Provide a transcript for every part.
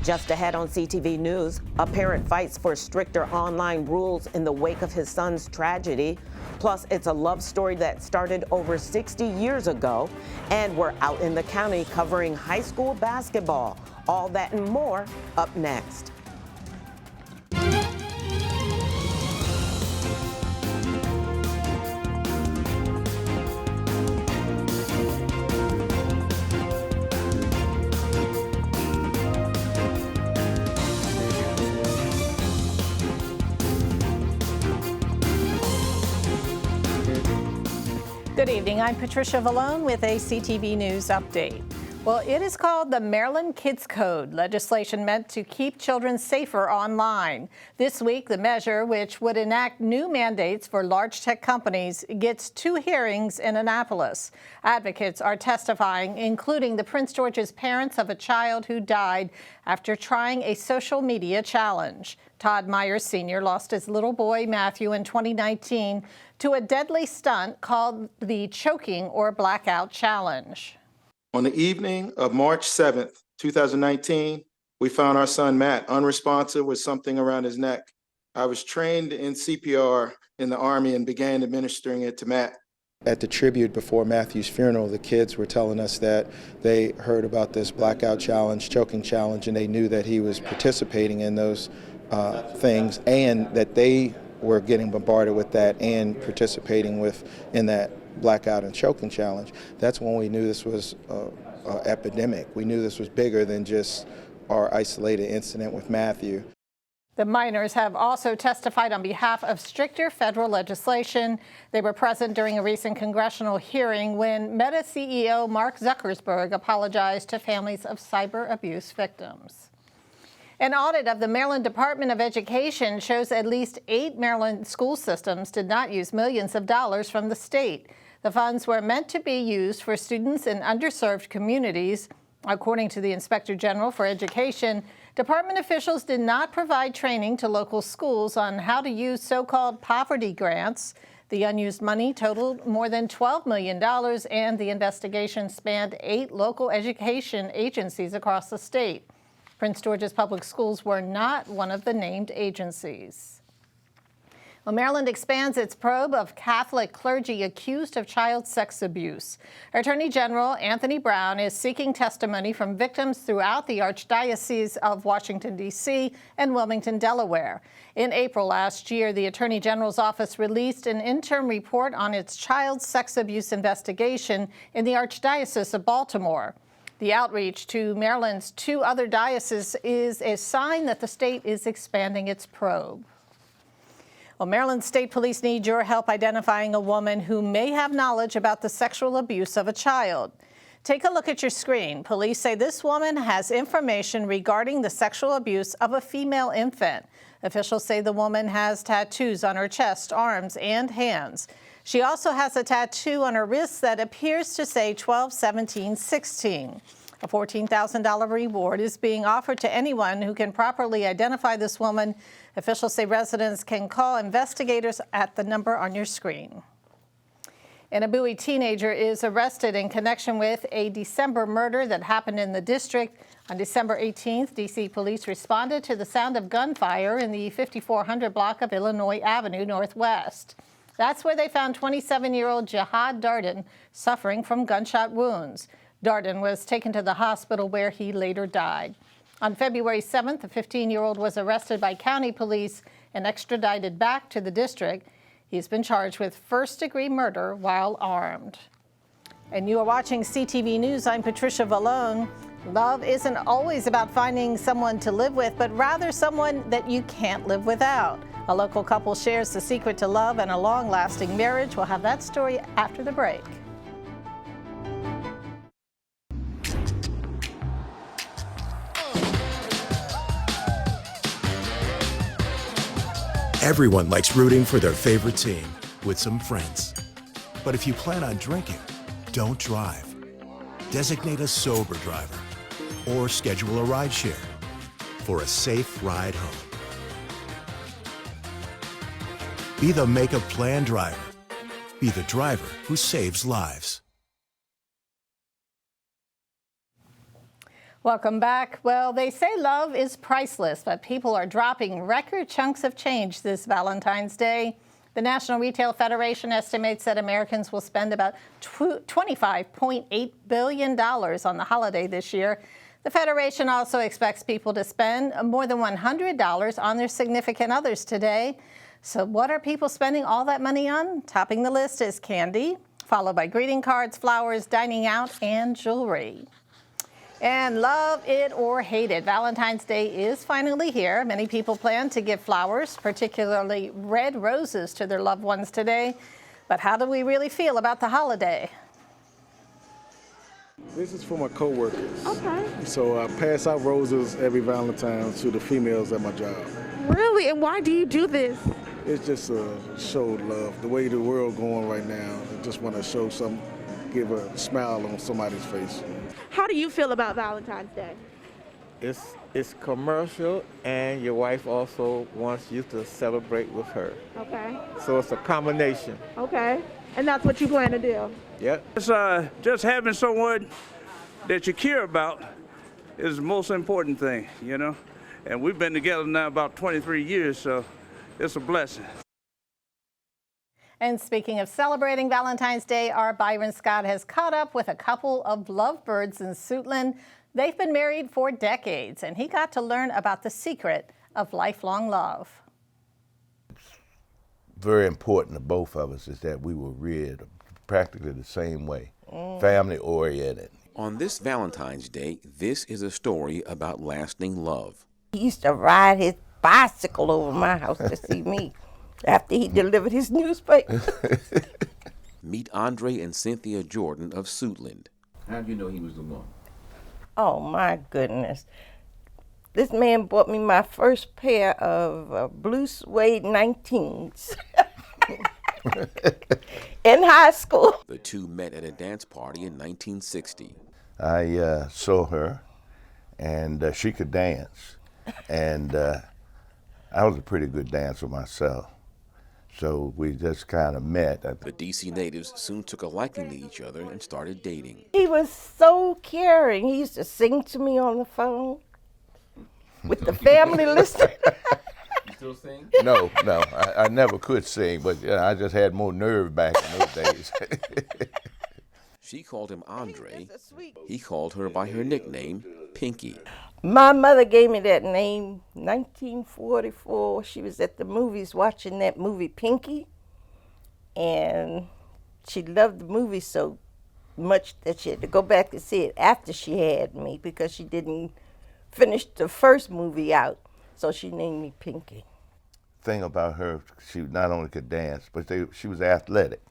Just ahead on CTV News, a parent fights for stricter online rules in the wake of his son's tragedy. Plus, it's a love story that started over 60 years ago. And we're out in the county covering high school basketball. All that and more up next. Good evening. I'm Patricia Vallone with a CTV News update. Well, it is called the Maryland Kids Code, legislation meant to keep children safer online. This week, the measure, which would enact new mandates for large tech companies, gets 2 hearings in Annapolis. Advocates are testifying, including the Prince George's parents of a child who died after trying a social media challenge. Todd Myers Sr. lost his little boy, Matthew, in 2019 to a deadly stunt called the choking or blackout challenge. On the evening of March 7th, 2019, we found our son, Matt, unresponsive with something around his neck. I was trained in CPR in the Army and began administering it to Matt. At the tribute before Matthew's funeral, the kids were telling us that they heard about this blackout challenge, choking challenge, and they knew that he was participating in those things, and that they were getting bombarded with that and participating in that blackout and choking challenge. That's when we knew this was an epidemic. We knew this was bigger than just our isolated incident with Matthew. The minors have also testified on behalf of stricter federal legislation. They were present during a recent congressional hearing when Meta CEO Mark Zuckerberg apologized to families of cyber abuse victims. An audit of the Maryland Department of Education shows at least 8 Maryland school systems did not use millions of dollars from the state. The funds were meant to be used for students in underserved communities. According to the Inspector General for Education, department officials did not provide training to local schools on how to use so-called poverty grants. The unused money totaled more than $12 million, and the investigation spanned 8 local education agencies across the state. Prince George's Public Schools were not one of the named agencies. Well, Maryland expands its probe of Catholic clergy accused of child sex abuse. Attorney General Anthony Brown is seeking testimony from victims throughout the Archdiocese of Washington, D.C. and Wilmington, Delaware. In April last year, the Attorney General's office released an interim report on its child sex abuse investigation in the Archdiocese of Baltimore. The outreach to Maryland's 2 other dioceses is a sign that the state is expanding its probe. Well, Maryland State Police need your help identifying a woman who may have knowledge about the sexual abuse of a child. Take a look at your screen. Police say this woman has information regarding the sexual abuse of a female infant. Officials say the woman has tattoos on her chest, arms, and hands. She also has a tattoo on her wrist that appears to say 12, 17, 16. A $14,000 reward is being offered to anyone who can properly identify this woman. Officials say residents can call investigators at the number on your screen. And a Bowie teenager is arrested in connection with a December murder that happened in the district. On December 18th, D.C. police responded to the sound of gunfire in the 5400 block of Illinois Avenue Northwest. That's where they found 27-year-old Jihad Darden suffering from gunshot wounds. Darden was taken to the hospital where he later died. On February 7th, the 15-year-old was arrested by county police and extradited back to the district. He's been charged with first-degree murder while armed. And you are watching CTV News. I'm Patricia Vallone. Love isn't always about finding someone to live with, but rather someone that you can't live without. A local couple shares the secret to love and a long-lasting marriage. We'll have that story after the break. Everyone likes rooting for their favorite team with some friends. But if you plan on drinking, don't drive. Designate a sober driver or schedule a rideshare for a safe ride home. Be the make a plan driver. Be the driver who saves lives. Welcome back. Well, they say love is priceless, but people are dropping record chunks of change this Valentine's Day. The National Retail Federation estimates that Americans will spend about $25.8 billion on the holiday this year. The Federation also expects people to spend more than $100 on their significant others today. So what are people spending all that money on? Topping the list is candy, followed by greeting cards, flowers, dining out, and jewelry. And love it or hate it, Valentine's Day is finally here. Many people plan to give flowers, particularly red roses, to their loved ones today. But how do we really feel about the holiday? This is for my coworkers. Okay. So I pass out roses every Valentine's to the females at my job. Really? And why do you do this? It's just a show of love. The way the world going right now, I just want to show some, give a smile on somebody's face. How do you feel about Valentine's Day? It's commercial, and your wife also wants you to celebrate with her. Okay. So it's a combination. Okay. And that's what you plan to do? Yep. It's just having someone that you care about is the most important thing, you know. And we've been together now about 23 years, so it's a blessing. And speaking of celebrating Valentine's Day, our Byron Scott has caught up with a couple of lovebirds in Suitland. They've been married for decades, and he got to learn about the secret of lifelong love. Very important to both of us is that we were reared practically the same way, family oriented. On this Valentine's Day, this is a story about lasting love. He used to ride his bicycle over my house to see me after he delivered his newspaper. Meet Andre and Cynthia Jordan of Suitland. How did you know he was the one? Oh, my goodness. This man bought me my first pair of blue suede 19s in high school. The two met at a dance party in 1960. I saw her, and she could dance, and I was a pretty good dancer myself. So we just kind of met. The D.C. natives soon took a liking to each other and started dating. He was so caring. He used to sing to me on the phone with the family listening. You still sing? No, I never could sing, but I just had more nerve back in those days. She called him Andre. He called her by her nickname, Pinky. My mother gave me that name 1944. She was at the movies watching that movie Pinky, and she loved the movie so much that she had to go back and see it after she had me because she didn't finish the first movie out, so she named me Pinky. Thing about her, she not only could dance, but she was athletic.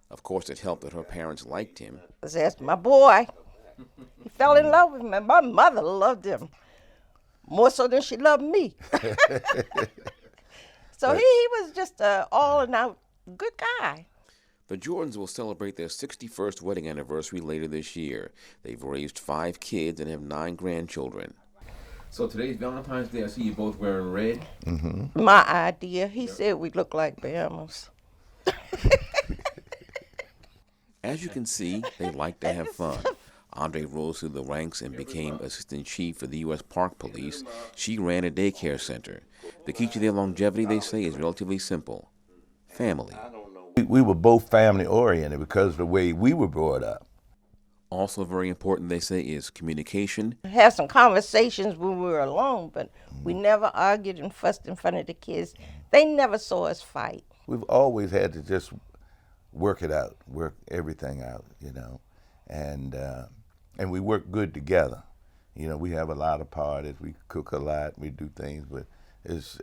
Of course, it helped that her parents liked him. That's my boy. He fell in love with me. My mother loved him more so than she loved me. So he was just an all-in-out good guy. The Jordans will celebrate their 61st wedding anniversary later this year. They've raised 5 kids and have 9 grandchildren. So today's Valentine's Day. I see you both wearing red. Mm-hmm. My idea. He said we look like Bahamas. As you can see, they like to have fun. Andre rose through the ranks and became assistant chief for the U.S. Park Police. She ran a daycare center. The key to their longevity, they say, is relatively simple: family. We were both family oriented because of the way we were brought up. Also very important, they say, is communication. Have some conversations when we were alone, but we never argued and fussed in front of the kids. They never saw us fight. We've always had to just work it out, work everything out, you know, and we work good together. You know, we have a lot of parties, we cook a lot, we do things, but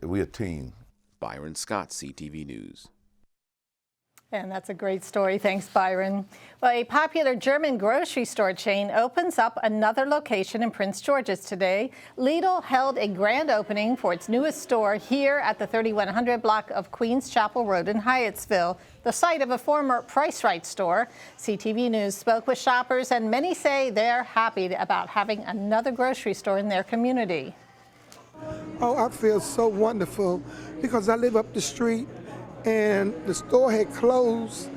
we're a team. Byron Scott, CTV News. And that's a great story. Thanks, Byron. Well, a popular German grocery store chain opens up another location in Prince George's today. Lidl held a grand opening for its newest store here at the 3100 block of Queens Chapel Road in Hyattsville, the site of a former Price Right store. CTV News spoke with shoppers, and many say they're happy about having another grocery store in their community. Oh, I feel so wonderful because I live up the street and the store had closed,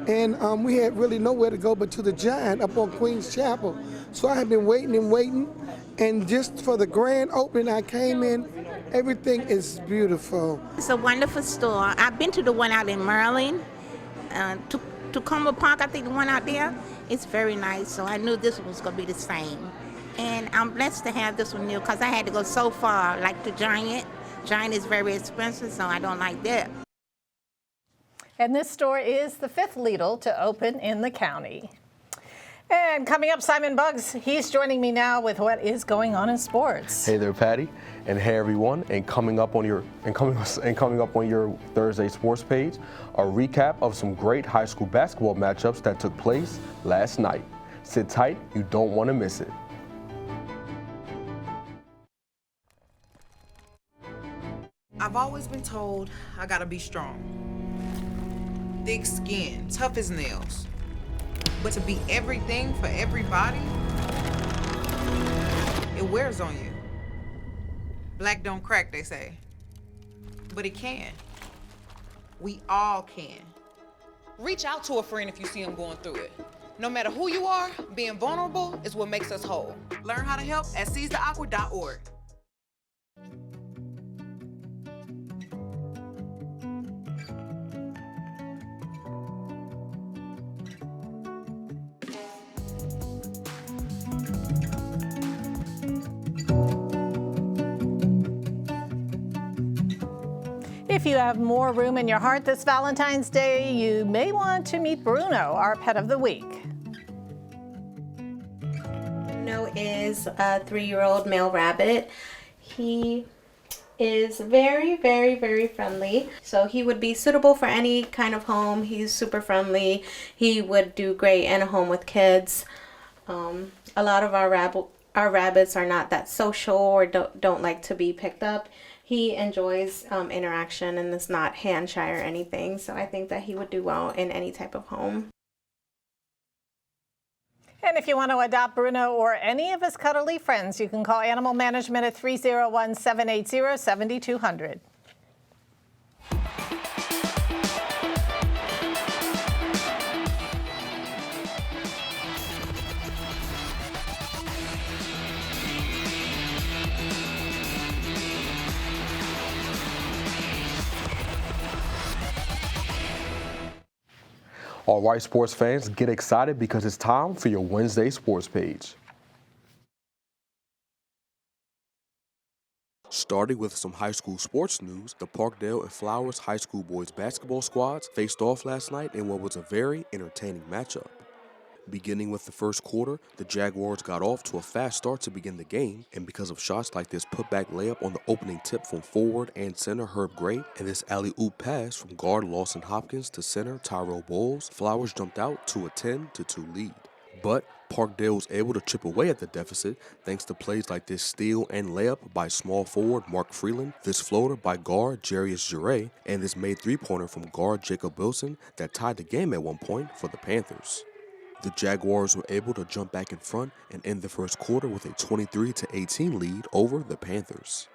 and we had really nowhere to go but to the Giant up on Queens Chapel. So I had been waiting and waiting, And just for the grand opening, I came in, everything is beautiful. It's a wonderful store. I've been to the one out in Maryland, Tacoma Park, I think the one out there. It's very nice, so I knew this one was going to be the same. And I'm blessed to have this one new because I had to go so far, like the Giant. Giant is very expensive, so I don't like that. And this store is the 5th Lidl to open in the county. And coming up, Simon Buggs, he's joining me now with what is going on in sports. Hey there, Patty, and hey everyone. And coming up on your Thursday sports page, a recap of some great high school basketball matchups that took place last night. Sit tight, you don't want to miss it. I've always been told I gotta be strong. Thick skin, tough as nails. But to be everything for everybody, it wears on you. Black don't crack, they say. But it can. We all can. Reach out to a friend if you see them going through it. No matter who you are, being vulnerable is what makes us whole. Learn how to help at seizetheawkward.org. If you have more room in your heart this Valentine's Day, you may want to meet Bruno, our pet of the week. Bruno is a 3-year-old male rabbit. He is very, very, very friendly. So he would be suitable for any kind of home. He's super friendly. He would do great in a home with kids. A lot of our rabbits are not that social or don't like to be picked up. He enjoys interaction and is not hand shy or anything, so I think that he would do well in any type of home. And if you want to adopt Bruno or any of his cuddly friends, you can call Animal Management at 301-780-7200. All right, sports fans, get excited because it's time for your Wednesday sports page. Starting with some high school sports news, the Parkdale and Flowers High School boys basketball squads faced off last night in what was a very entertaining matchup. Beginning with the first quarter, the Jaguars got off to a fast start to begin the game, and because of shots like this putback layup on the opening tip from forward and center Herb Gray, and this alley-oop pass from guard Lawson Hopkins to center Tyrell Bowles, Flowers jumped out to a 10-2 lead. But Parkdale was able to chip away at the deficit thanks to plays like this steal and layup by small forward Mark Freeland, this floater by guard Jarius Jure, and this made three-pointer from guard Jacob Wilson that tied the game at one point for the Panthers. The Jaguars were able to jump back in front and end the first quarter with a 23-18 lead over the Panthers.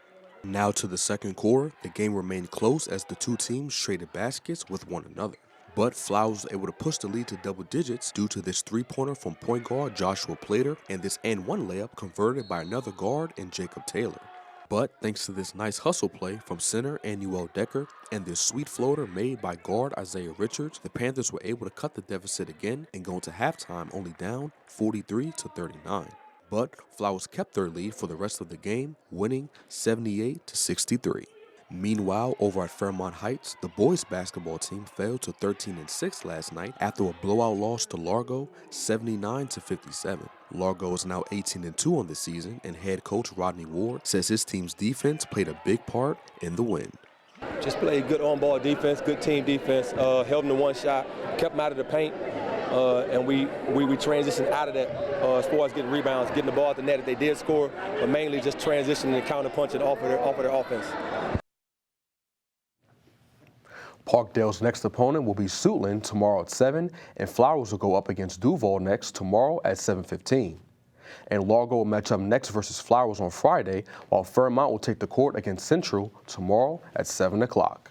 Now to the second quarter, the game remained close as the two teams traded baskets with one another. But Flowers was able to push the lead to double digits due to this three-pointer from point guard Joshua Plater and this and-one layup converted by another guard in Jacob Taylor. But thanks to this nice hustle play from center Anuel Decker and this sweet floater made by guard Isaiah Richards, the Panthers were able to cut the deficit again and go into halftime only down 43-39. But Flowers kept their lead for the rest of the game, winning 78-63. Meanwhile, over at Fairmont Heights, the boys basketball team fell to 13-6 last night after a blowout loss to Largo, 79-57. Largo is now 18-2 on the season, and head coach Rodney Ward says his team's defense played a big part in the win. Just played good on-ball defense, good team defense, held them to one shot, kept them out of the paint, and we transitioned out of that as far as getting rebounds, getting the ball at the net if they did score, but mainly just transitioning and counter-punching off of their offense. Parkdale's next opponent will be Suitland tomorrow at 7, and Flowers will go up against Duval next tomorrow at 7:15. And Largo will match up next versus Flowers on Friday, while Fairmont will take the court against Central tomorrow at 7 o'clock.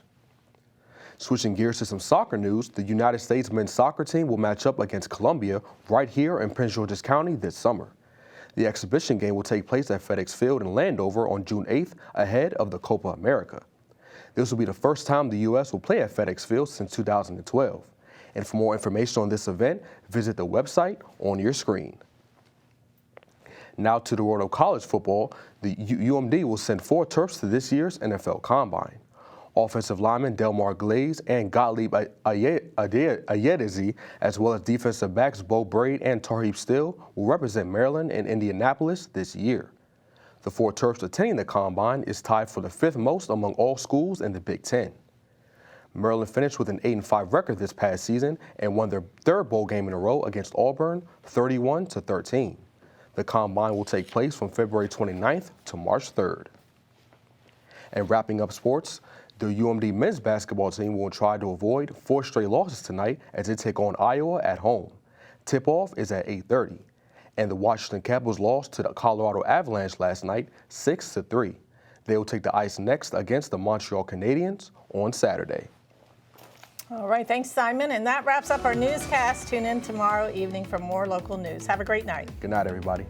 Switching gears to some soccer news, the United States men's soccer team will match up against Columbia right here in Prince George's County this summer. The exhibition game will take place at FedEx Field in Landover on June 8th, ahead of the Copa America. This will be the first time the U.S. will play at FedEx Field since 2012. And for more information on this event, visit the website on your screen. Now to the world of college football, the UMD will send 4 Terps to this year's NFL Combine. Offensive lineman Delmar Glaze and Gottlieb Ayedezi, as well as defensive backs Bo Braid and Tarheeb Still, will represent Maryland and Indianapolis this year. The 4 Terps attending the Combine is tied for the 5th most among all schools in the Big Ten. Maryland finished with an 8-5 record this past season and won their 3rd bowl game in a row against Auburn, 31-13. The Combine will take place from February 29th to March 3rd. And wrapping up sports, the UMD men's basketball team will try to avoid 4 straight losses tonight as they take on Iowa at home. Tip-off is at 8:30. And the Washington Capitals lost to the Colorado Avalanche last night, 6-3. They will take the ice next against the Montreal Canadiens on Saturday. All right, thanks, Simon. And that wraps up our newscast. Tune in tomorrow evening for more local news. Have a great night. Good night, everybody.